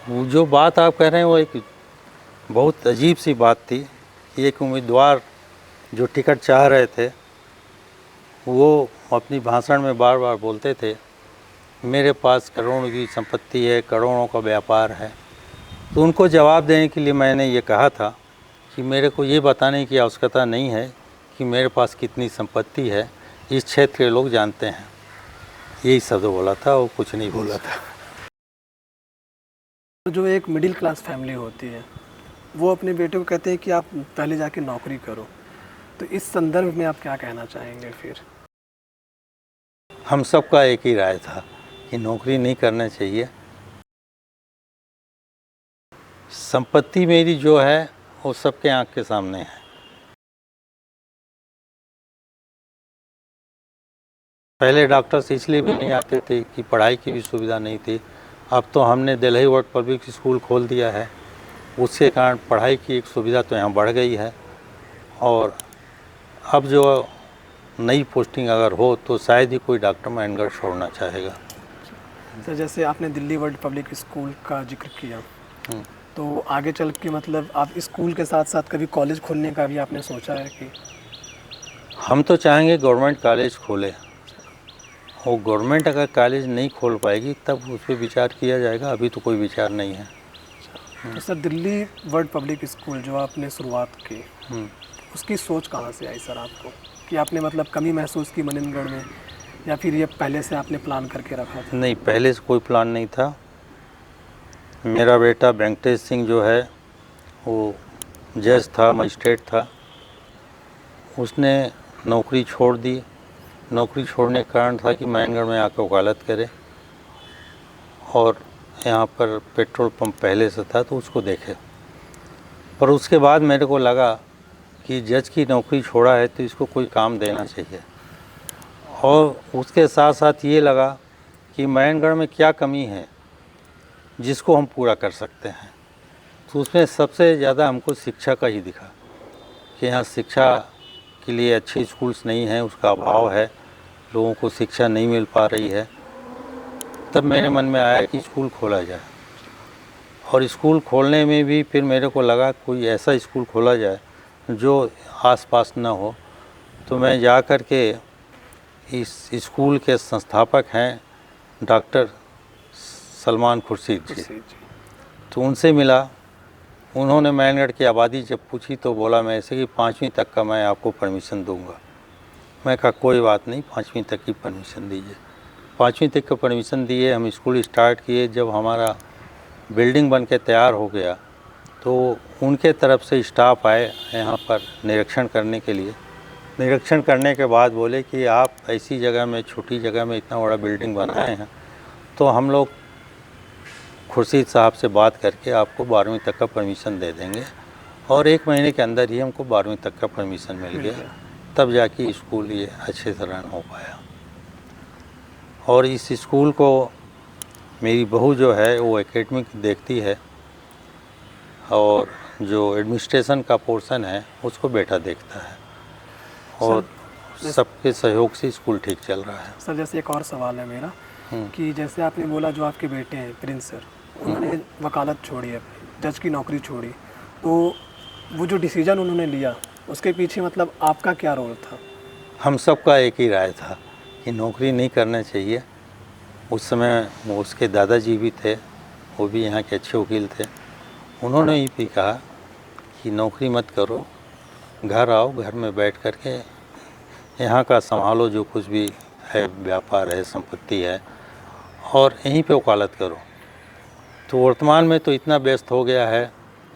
वो जो बात आप कह रहे हैं वो एक बहुत अजीब सी बात थी कि एक उम्मीदवार जो टिकट चाह रहे थे वो अपनी भाषण में बार बार बोलते थे मेरे पास करोड़ों की संपत्ति है, करोड़ों का व्यापार है। तो उनको जवाब देने के लिए मैंने ये कहा था कि मेरे को ये बताने की आवश्यकता नहीं है कि मेरे पास कितनी संपत्ति है, इस क्षेत्र के लोग जानते हैं। यही शब्द बोला था और कुछ नहीं बोला था। जो एक मिडिल क्लास फैमिली होती है वो अपने बेटे को कहते हैं कि आप पहले जाके नौकरी करो, तो इस संदर्भ में आप क्या कहना चाहेंगे? फिर हम सबका एक ही राय था कि नौकरी नहीं करना चाहिए। संपत्ति मेरी जो है वो सबके आँख के सामने है। पहले डॉक्टर्स इसलिए भी नहीं आते थे कि पढ़ाई की भी सुविधा नहीं थी। अब तो हमने दिल्ली वर्ल्ड पब्लिक स्कूल खोल दिया है, उसके कारण पढ़ाई की एक सुविधा तो यहाँ बढ़ गई है। और अब जो नई पोस्टिंग अगर हो तो शायद ही कोई डॉक्टर मैनगढ़ छोड़ना चाहेगा। सर जैसे आपने दिल्ली वर्ल्ड पब्लिक स्कूल का जिक्र किया, तो आगे चल के मतलब आप स्कूल के साथ साथ कभी कॉलेज खोलने का भी आपने सोचा है कि? हम तो चाहेंगे गवर्नमेंट कॉलेज खोले। वो गवर्नमेंट अगर कॉलेज नहीं खोल पाएगी तब उस पर विचार किया जाएगा, अभी तो कोई विचार नहीं है। तो sir Delhi world public school जो आपने शुरुआत की, उसकी सोच कहाँ से आई सर आपको कि आपने मतलब कमी महसूस की मनिंदगढ़ में, या फिर ये पहले से आपने प्लान करके रखा था? नहीं, पहले से कोई प्लान नहीं था। मेरा बेटा वेंकटेश सिंह जो है वो जज था, मजिस्ट्रेट था। उसने नौकरी छोड़ दी। नौकरी छोड़ने का कारण था कि मैनगढ़ में आकर वकालत करे, और यहाँ पर पेट्रोल पंप पहले से था तो उसको देखे। पर उसके बाद मेरे को लगा कि जज की नौकरी छोड़ा है तो इसको कोई काम देना चाहिए। और उसके साथ साथ ये लगा कि मैनगढ़ में क्या कमी है जिसको हम पूरा कर सकते हैं। तो उसमें सबसे ज़्यादा हमको शिक्षा का ही दिखा कि यहाँ शिक्षा के लिए अच्छे स्कूल्स नहीं हैं, उसका अभाव है, लोगों को शिक्षा नहीं मिल पा रही है। तब मेरे मन में आया कि स्कूल खोला जाए। और स्कूल खोलने में भी फिर मेरे को लगा कोई ऐसा स्कूल खोला जाए जो आसपास न हो। तो मैं जा कर के इस स्कूल के संस्थापक हैं डॉक्टर सलमान खुर्शीद जी, तो उनसे मिला। उन्होंने मैनगढ़ की आबादी जब पूछी तो बोला मैं ऐसे कि 5वीं तक का मैं आपको परमिशन दूंगा। मैं कहा कोई बात नहीं, 5वीं तक की परमिशन दीजिए। 5वीं तक का परमिशन दिए, हम स्कूल स्टार्ट किए। जब हमारा बिल्डिंग बन के तैयार हो गया तो उनके तरफ से स्टाफ आए यहाँ पर निरीक्षण करने के लिए। निरीक्षण करने के बाद बोले कि आप ऐसी जगह में, छोटी जगह में इतना बड़ा बिल्डिंग बनाए हैं, तो हम लोग खुर्शीद साहब से बात करके आपको 12वीं तक का परमिशन दे देंगे। और 1 महीने के अंदर ही हमको 12वीं तक का परमिशन मिल गया। तब जाके स्कूल ये अच्छे से रन हो पाया। और इस स्कूल को मेरी बहू जो है वो एकेडमिक देखती है, और जो एडमिनिस्ट्रेशन का पोर्शन है उसको बेटा देखता है, और सबके सहयोग से स्कूल ठीक चल रहा है। सर जैसे एक और सवाल है मेरा कि जैसे आपने बोला जो आपके बेटे हैं प्रिंस सर, उन्होंने वकालत छोड़ी है, जज की नौकरी छोड़ी, तो वो जो डिसीजन उन्होंने लिया उसके पीछे मतलब आपका क्या रोल था? हम सबका एक ही राय था कि नौकरी नहीं करना चाहिए। उस समय वो उसके दादाजी भी थे, वो भी यहाँ के अच्छे वकील थे। उन्होंने ही भी कहा कि नौकरी मत करो, घर आओ, घर में बैठ कर के यहाँ का संभालो, जो कुछ भी है, व्यापार है, संपत्ति है, और यहीं पे वकालत करो। तो वर्तमान में तो इतना व्यस्त हो गया है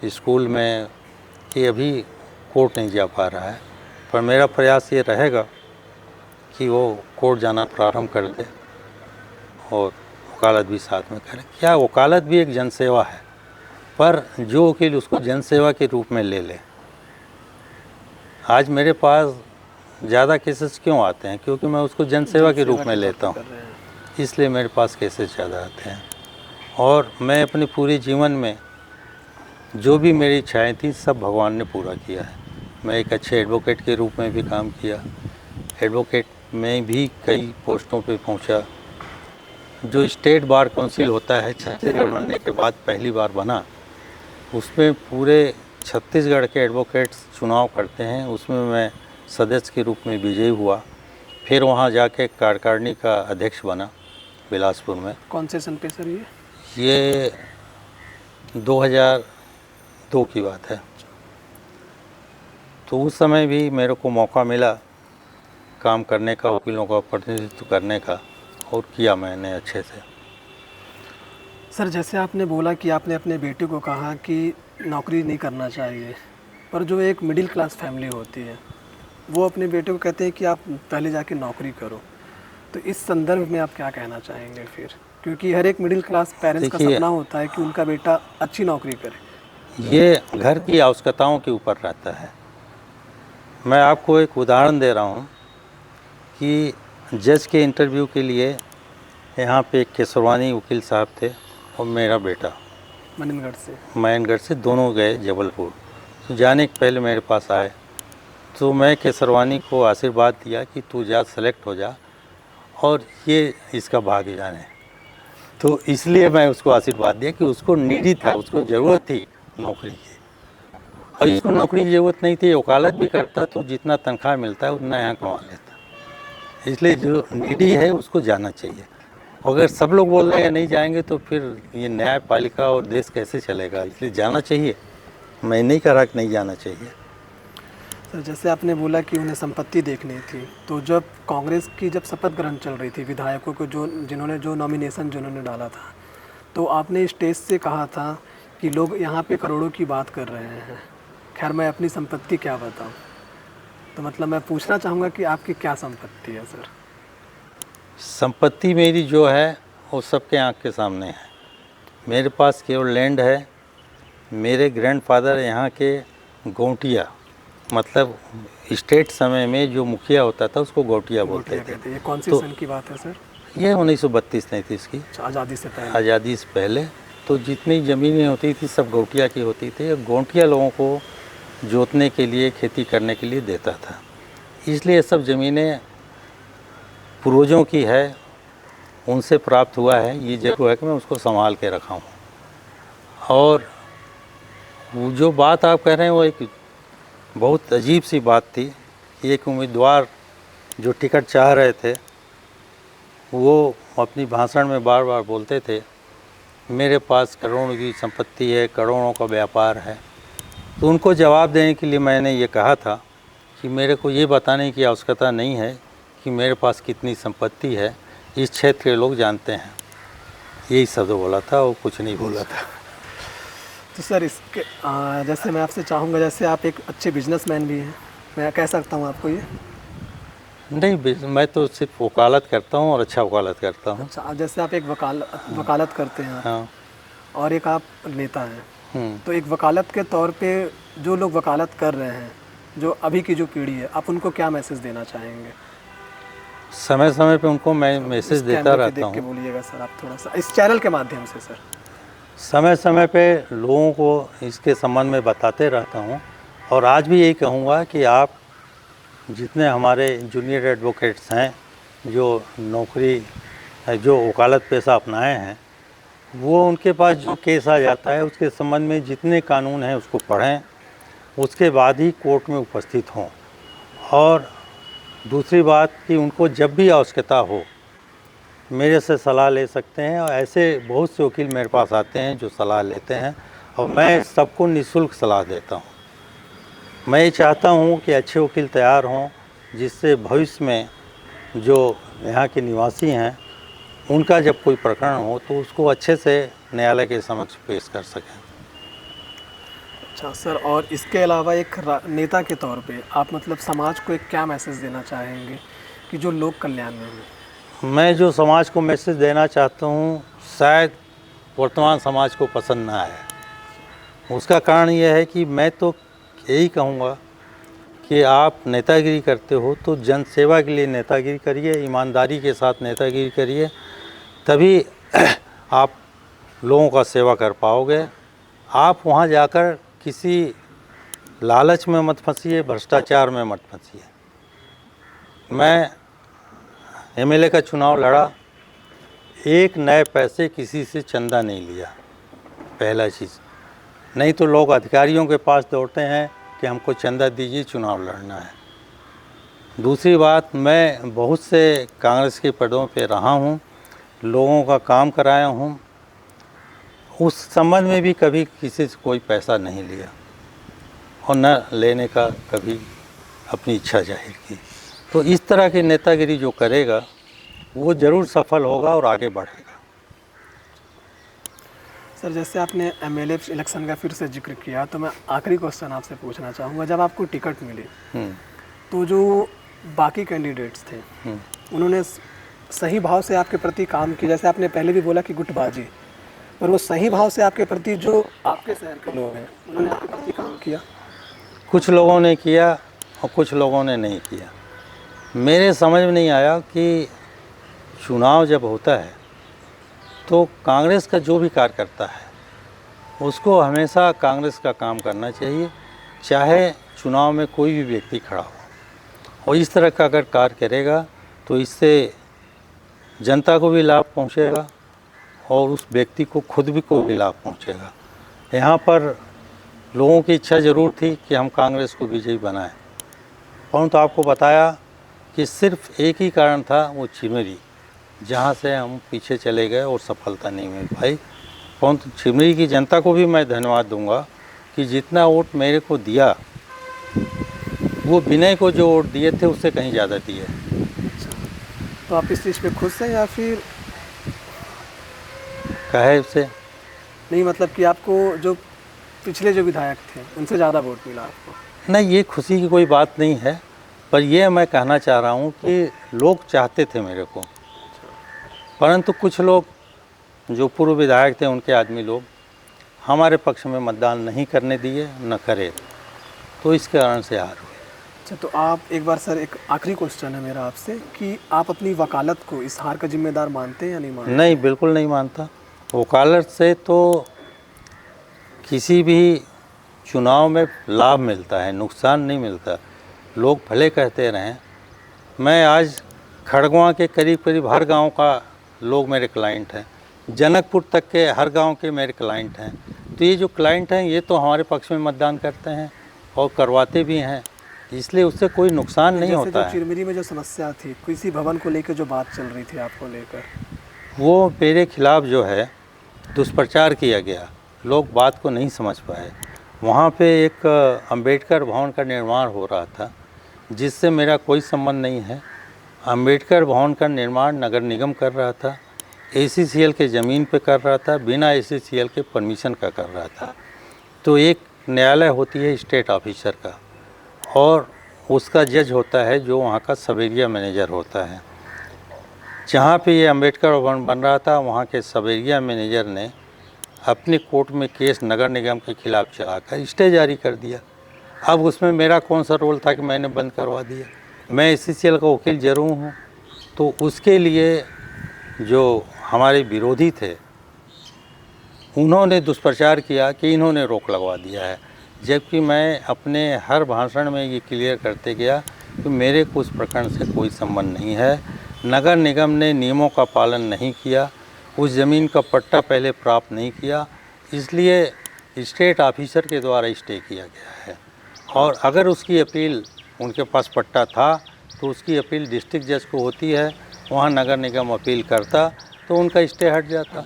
स्कूल में कि अभी कोर्ट नहीं जा पा रहा है। पर मेरा प्रयास ये रहेगा कि वो कोर्ट जाना प्रारंभ कर दे और वकालत भी साथ में करें। क्या वकालत भी एक जनसेवा है, पर जो वकील उसको जनसेवा के रूप में ले ले। आज मेरे पास ज़्यादा केसेस क्यों आते हैं? क्योंकि मैं उसको जनसेवा के रूप में लेता हूँ, इसलिए मेरे पास केसेस ज़्यादा आते हैं। और मैं अपने पूरे जीवन में जो भी मेरी इच्छाएँ थी सब भगवान ने पूरा किया है। मैं एक अच्छे एडवोकेट के रूप में भी काम किया, एडवोकेट में भी कई पोस्टों पे पहुंचा, जो स्टेट बार काउंसिल होता है छत्तीसगढ़ बनने के बाद पहली बार बना, उसमें पूरे छत्तीसगढ़ के एडवोकेट्स चुनाव करते हैं। उसमें मैं सदस्य के रूप में विजयी हुआ। फिर वहाँ जाके कार्यकारिणी का अध्यक्ष बना बिलासपुर में। कौन से सन पे सर ये 2002 की बात है। तो उस समय भी मेरे को मौका मिला काम करने का, वकीलों का प्रतिनिधित्व करने का, और किया मैंने अच्छे से। सर जैसे आपने बोला कि आपने अपने बेटे को कहा कि नौकरी नहीं करना चाहिए, पर जो एक मिडिल क्लास फैमिली होती है वो अपने बेटे को कहते हैं कि आप पहले जाके नौकरी करो, तो इस संदर्भ में आप क्या कहना चाहेंगे फिर? क्योंकि हर एक मिडिल क्लास पेरेंट्स का सपना होता है कि उनका बेटा अच्छी नौकरी करे। ये घर की आवश्यकताओं के ऊपर रहता है। मैं आपको एक उदाहरण दे रहा हूँ कि जज के इंटरव्यू के लिए यहाँ पे एक केसरवानी वकील साहब थे और मेरा बेटा मयनगढ़ से दोनों गए जबलपुर। तो जाने के पहले मेरे पास आए, तो मैं केसरवानी को आशीर्वाद दिया कि तू जा, सेलेक्ट हो जा और ये इसका भाग्य जाने। तो इसलिए मैं उसको आशीर्वाद दिया कि उसको नीडी था, उसको ज़रूरत थी नौकरी की, और इसको नौकरी की ज़रूरत नहीं थी। वकालत भी करता तो जितना तनख्वाह मिलता है उतना यहाँ कमा लेता। इसलिए जो नीडी है उसको जाना चाहिए। अगर सब लोग बोल रहे हैं नहीं जाएंगे तो फिर ये न्यायपालिका और देश कैसे चलेगा? इसलिए जाना चाहिए। मैं नहीं कह रहा कि नहीं जाना चाहिए। सर जैसे आपने बोला कि उन्हें संपत्ति देखनी थी, तो जब कांग्रेस की जब शपथ ग्रहण चल रही थी विधायकों को जिन्होंने नॉमिनेशन जिन्होंने डाला था, तो आपने स्टेज से कहा था कि लोग यहाँ पे करोड़ों की बात कर रहे हैं, खैर मैं अपनी संपत्ति क्या बताऊँ। तो मतलब मैं पूछना चाहूँगा कि आपकी क्या संपत्ति है सर? संपत्ति मेरी जो है वो सबके आँख के सामने है। मेरे पास केवल लैंड है। मेरे ग्रैंडफादर यहाँ के गौटिया, मतलब स्टेट समय में जो मुखिया होता था उसको गौटिया बोलते थे। ये कौन सी तो सन की बात है सर? ये 1932-33 की, आज़ादी से पहले। आज़ादी से पहले। तो जितनी ज़मीनें होती थी सब गौटिया की होती थी। गौटिया लोगों को जोतने के लिए, खेती करने के लिए देता था। इसलिए सब ज़मीनें पूर्वजों की है, उनसे प्राप्त हुआ है। ये जरूर है कि मैं उसको संभाल के रखा हूँ। और वो जो बात आप कह रहे हैं वो एक बहुत अजीब सी बात थी। एक उम्मीदवार जो टिकट चाह रहे थे वो अपनी भाषण में बार बार बोलते थे मेरे पास करोड़ों की संपत्ति है, करोड़ों का व्यापार है। तो उनको जवाब देने के लिए मैंने ये कहा था कि मेरे को ये बताने की आवश्यकता नहीं है कि मेरे पास कितनी संपत्ति है, इस क्षेत्र के लोग जानते हैं। यही शब्द बोला था और कुछ नहीं बोला था। तो सर इसके जैसे मैं आपसे चाहूँगा, जैसे आप एक अच्छे बिजनेसमैन भी हैं, मैं कह सकता हूँ आपको ये? नहीं, मैं तो सिर्फ वकालत करता हूँ और अच्छा वकालत करता हूँ। अच्छा, जैसे आप एक वकालत करते हैं हाँ। और एक आप नेता हैं, तो एक वकालत के तौर पे जो लोग वकालत कर रहे हैं, जो अभी की जो पीढ़ी है, आप उनको क्या मैसेज देना चाहेंगे? समय समय पे उनको मैं मैसेज देता रहता हूँ। बोलिएगा सर आप थोड़ा सा इस चैनल के माध्यम से। सर समय समय पे लोगों को इसके संबंध में बताते रहता हूँ। और आज भी यही कहूँगा कि आप जितने हमारे जूनियर एडवोकेट्स हैं जो नौकरी, जो वकालत पेशा अपनाए हैं, वो उनके पास जो केस आ जाता है उसके संबंध में जितने कानून हैं उसको पढ़ें, उसके बाद ही कोर्ट में उपस्थित हों। और दूसरी बात कि उनको जब भी आवश्यकता हो मेरे से सलाह ले सकते हैं। और ऐसे बहुत से वकील मेरे पास आते हैं जो सलाह लेते हैं और मैं सबको निःशुल्क सलाह देता हूँ। मैं ये चाहता हूँ कि अच्छे वकील तैयार हों जिससे भविष्य में जो यहाँ के निवासी हैं उनका जब कोई प्रकरण हो तो उसको अच्छे से न्यायालय के समक्ष पेश कर सकें। अच्छा सर, और इसके अलावा एक नेता के तौर पे आप मतलब समाज को एक क्या मैसेज देना चाहेंगे कि जो लोक कल्याण में हो? मैं जो समाज को मैसेज देना चाहता हूँ शायद वर्तमान समाज को पसंद ना आए। उसका कारण यह है कि मैं तो यही कहूँगा कि आप नेतागिरी करते हो तो जन सेवा के लिए नेतागिरी करिए, ईमानदारी के साथ नेतागिरी करिए, तभी आप लोगों का सेवा कर पाओगे। आप वहाँ जाकर किसी लालच में मत फंसिए, भ्रष्टाचार में मत फंसिए। मैं एमएलए का चुनाव लड़ा, एक नए पैसे किसी से चंदा नहीं लिया, पहला चीज़। नहीं तो लोग अधिकारियों के पास दौड़ते हैं कि हमको चंदा दीजिए, चुनाव लड़ना है। दूसरी बात, मैं बहुत से कांग्रेस के पदों पे रहा हूँ, लोगों का काम कराया हूँ, उस संबंध में भी कभी किसी से कोई पैसा नहीं लिया और न लेने का कभी अपनी इच्छा जाहिर की। तो इस तरह की नेतागिरी जो करेगा वो ज़रूर सफल होगा और आगे बढ़ेगा। सर, जैसे आपने एमएलए इलेक्शन का फिर से जिक्र किया, तो मैं आखिरी क्वेश्चन आपसे पूछना चाहूँगा। जब आपको टिकट मिली तो जो बाकी कैंडिडेट्स थे उन्होंने सही भाव से आपके प्रति काम किया? जैसे आपने पहले भी बोला कि गुटबाजी, पर वो सही भाव से आपके प्रति जो आपके शहर के लोग हैं उन्होंने आपके प्रति काम किया? कुछ लोगों ने किया और कुछ लोगों ने नहीं किया। मेरे समझ में नहीं आया कि चुनाव जब होता है तो कांग्रेस का जो भी कार्यकर्ता है उसको हमेशा कांग्रेस का काम करना चाहिए, चाहे चुनाव में कोई भी व्यक्ति खड़ा हो। और इस तरह का अगर कार्य करेगा तो इससे जनता को भी लाभ पहुंचेगा और उस व्यक्ति को खुद भी को भी लाभ पहुंचेगा। यहाँ पर लोगों की इच्छा ज़रूर थी कि हम कांग्रेस को विजयी बनाएं, परंतु आपको बताया कि सिर्फ एक ही कारण था, वो चिमरी, जहाँ से हम पीछे चले गए और सफलता नहीं मिल पाई। परंतु चिमरी की जनता को भी मैं धन्यवाद दूंगा कि जितना वोट मेरे को दिया वो विनय को जो वोट दिए थे उससे कहीं ज़्यादा दिए। तो आप इस चीज़ पे खुश हैं या फिर कहे उससे नहीं, मतलब कि आपको जो पिछले जो विधायक थे उनसे ज़्यादा वोट मिला आपको? नहीं, ये खुशी की कोई बात नहीं है, पर यह मैं कहना चाह रहा हूँ कि लोग चाहते थे मेरे को, परंतु कुछ लोग जो पूर्व विधायक थे, उनके आदमी लोग हमारे पक्ष में मतदान नहीं करने दिए, न करे, तो इस कारण से हार हुई। अच्छा, तो आप एक बार सर, एक आखिरी क्वेश्चन है मेरा आपसे कि आप अपनी वकालत को इस हार का जिम्मेदार मानते हैं या नहीं मानते? नहीं, बिल्कुल नहीं मानता। वकालत से तो किसी भी चुनाव में लाभ मिलता है, नुकसान नहीं मिलता। लोग भले कहते रहें, मैं आज खड़गवां के करीब करीब हर गांव का लोग मेरे क्लाइंट हैं, जनकपुर तक के हर गांव के मेरे क्लाइंट हैं। तो ये जो क्लाइंट हैं ये तो हमारे पक्ष में मतदान करते हैं और करवाते भी हैं, इसलिए उससे कोई नुकसान नहीं होता है। चिरमिरी में जो समस्या थी, किसी भवन को लेकर जो बात चल रही थी आपको लेकर, वो मेरे खिलाफ जो है दुष्प्रचार किया गया, लोग बात को नहीं समझ पाए। वहाँ पे एक अंबेडकर भवन का निर्माण हो रहा था जिससे मेरा कोई संबंध नहीं है। अंबेडकर भवन का निर्माण नगर निगम कर रहा था, ACCL के ज़मीन पे कर रहा था, बिना ACCL के परमिशन का कर रहा था। तो एक न्यायालय होती है स्टेट ऑफिसर का, और उसका जज होता है जो वहाँ का सब एरिया मैनेजर होता है। जहाँ पे ये अंबेडकर भवन बन रहा था वहाँ के सब एरिया मैनेजर ने अपने कोर्ट में केस नगर निगम के खिलाफ चलाकर स्टे जारी कर दिया। अब उसमें मेरा कौन सा रोल था कि मैंने बंद करवा दिया? मैं ACCL का वकील जरूर हूँ। तो उसके लिए जो हमारे विरोधी थे उन्होंने दुष्प्रचार किया कि इन्होंने रोक लगवा दिया है, जबकि मैं अपने हर भाषण में ये क्लियर करते गया कि मेरे को उस प्रकरण से कोई संबंध नहीं है। नगर निगम ने नियमों का पालन नहीं किया, उस ज़मीन का पट्टा पहले प्राप्त नहीं किया, इसलिए स्टेट ऑफिसर के द्वारा स्टे किया गया है। और अगर उसकी अपील, उनके पास पट्टा था तो उसकी अपील डिस्ट्रिक्ट जज को होती है, वहाँ नगर निगम अपील करता तो उनका स्टे हट जाता।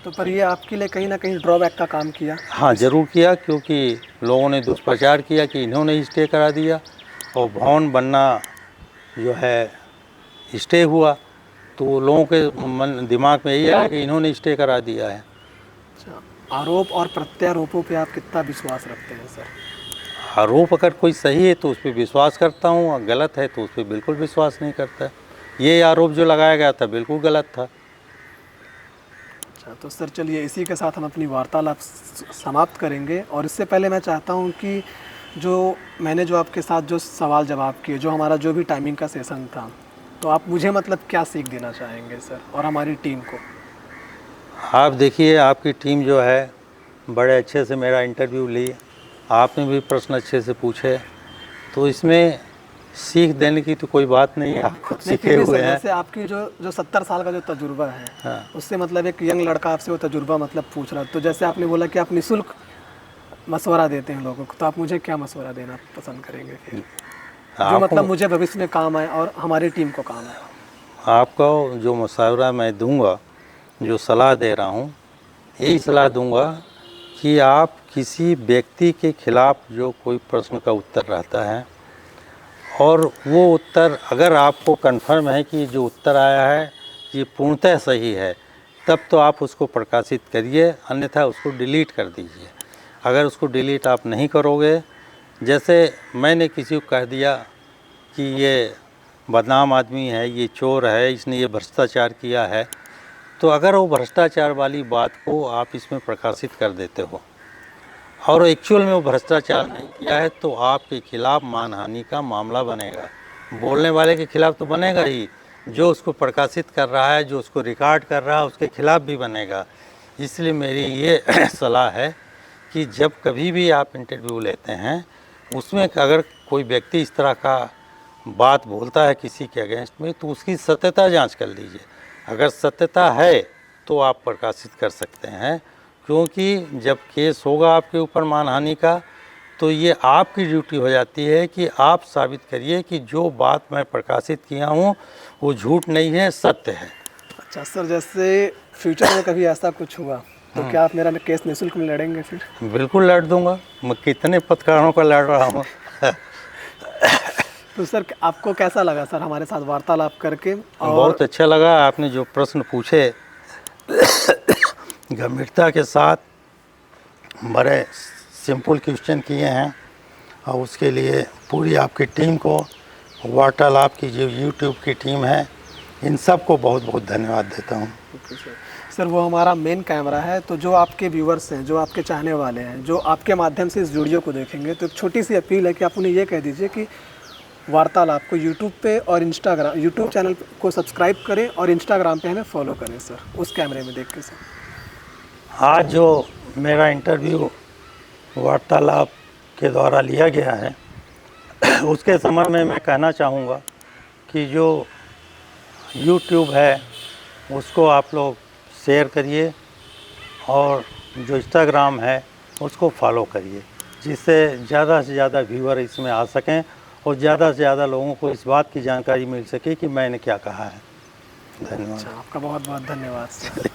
तो पर ये आपके लिए कहीं ना कहीं ड्रॉबैक का काम किया? हाँ, ज़रूर किया, क्योंकि लोगों ने दुष्प्रचार किया कि इन्होंने ही स्टे करा दिया और भवन बनना जो है स्टे हुआ, तो लोगों के मन दिमाग में यही है कि इन्होंने स्टे करा दिया है। अच्छा, आरोप और प्रत्यारोपों पे आप कितना विश्वास रखते हैं सर? आरोप अगर कोई सही है तो उस पर विश्वास करता हूँ, और गलत है तो उस पर बिल्कुल विश्वास नहीं करता। ये आरोप जो लगाया गया था बिल्कुल गलत था। अच्छा, तो सर चलिए इसी के साथ हम अपनी वार्तालाप समाप्त करेंगे। और इससे पहले मैं चाहता हूँ कि मैंने जो आपके साथ जो सवाल जवाब किए, जो हमारा जो भी टाइमिंग का सेशन था, तो आप मुझे मतलब क्या सीख देना चाहेंगे सर और हमारी टीम को? आप देखिए, आपकी टीम जो है बड़े अच्छे से मेरा इंटरव्यू ली, आपने भी प्रश्न अच्छे से पूछे, तो इसमें सीख देने की तो कोई बात नहीं है, आप खुद नहीं, सीखे फिर भी हुए सर, हैं। जैसे आपकी जो 70 साल का जो तजुर्बा है, हाँ। उससे मतलब एक यंग लड़का आपसे वो तजुर्बा मतलब पूछ रहा है, तो जैसे आपने बोला कि आप निःशुल्क मशवरा देते हैं लोगों को, तो आप मुझे क्या मशवरा देना पसंद करेंगे फिर, जो आपको मतलब मुझे भविष्य में काम आए और हमारी टीम को काम आए? आपको जो मशवरा मैं दूंगा, जो सलाह दे रहा हूँ, यही सलाह दूंगा कि आप किसी व्यक्ति के खिलाफ जो कोई प्रश्न का उत्तर रहता है और वो उत्तर अगर आपको कन्फर्म है कि जो उत्तर आया है ये पूर्णतः सही है, तब तो आप उसको प्रकाशित करिए, अन्यथा उसको डिलीट कर दीजिए। अगर उसको डिलीट आप नहीं करोगे, जैसे मैंने किसी को कह दिया कि ये बदनाम आदमी है, ये चोर है, इसने ये भ्रष्टाचार किया है, तो अगर वो भ्रष्टाचार वाली बात को आप इसमें प्रकाशित कर देते हो और एक्चुअल में वो भ्रष्टाचार नहीं किया है, तो आपके खिलाफ मानहानि का मामला बनेगा। बोलने वाले के खिलाफ तो बनेगा ही, जो उसको प्रकाशित कर रहा है, जो उसको रिकॉर्ड कर रहा है, उसके खिलाफ भी बनेगा। इसलिए मेरी ये सलाह है कि जब कभी भी आप इंटरव्यू लेते हैं, उसमें अगर कोई व्यक्ति इस तरह का बात बोलता है किसी के अगेंस्ट में, तो उसकी सत्यता जांच कर लीजिए। अगर सत्यता है तो आप प्रकाशित कर सकते हैं, क्योंकि जब केस होगा आपके ऊपर मानहानि का, तो ये आपकी ड्यूटी हो जाती है कि आप साबित करिए कि जो बात मैं प्रकाशित किया हूँ वो झूठ नहीं है, सत्य है। अच्छा सर, जैसे फ्यूचर में कभी ऐसा कुछ हुआ तो क्या आप मेरा केस निःशुल्क में लड़ेंगे फिर? बिल्कुल लड़ दूंगा, मैं कितने पत्रकारों का लड़ रहा हूँ। तो सर आपको कैसा लगा सर हमारे साथ वार्तालाप करके? और बहुत अच्छा लगा, आपने जो प्रश्न पूछे गंभीरता के साथ बड़े सिंपल क्वेश्चन किए हैं, और उसके लिए पूरी आपकी टीम को, वार्तालाप की जो यूट्यूब की टीम है, इन सब को बहुत बहुत धन्यवाद देता हूँ। सर वो हमारा मेन कैमरा है, तो जो आपके व्यूअर्स हैं, जो आपके चाहने वाले हैं, जो आपके माध्यम से इस वीडियो को देखेंगे, तो एक छोटी सी अपील है कि आप उन्हें ये कह दीजिए कि वार्तालाप को यूट्यूब पे और इंस्टाग्राम, यूट्यूब चैनल को सब्सक्राइब करें और इंस्टाग्राम पे हमें फॉलो करें सर, उस कैमरे में देख के सर। आज जो मेरा इंटरव्यू वार्तालाप के द्वारा लिया गया है, उसके संबंध में मैं कहना चाहूँगा कि जो यूट्यूब है उसको आप लोग शेयर करिए, और जो इंस्टाग्राम है उसको फॉलो करिए, जिससे ज़्यादा से ज़्यादा व्यूअर इसमें आ सकें और ज़्यादा से ज़्यादा लोगों को इस बात की जानकारी मिल सके कि मैंने क्या कहा है। धन्यवाद। अच्छा, आपका बहुत बहुत धन्यवाद सर।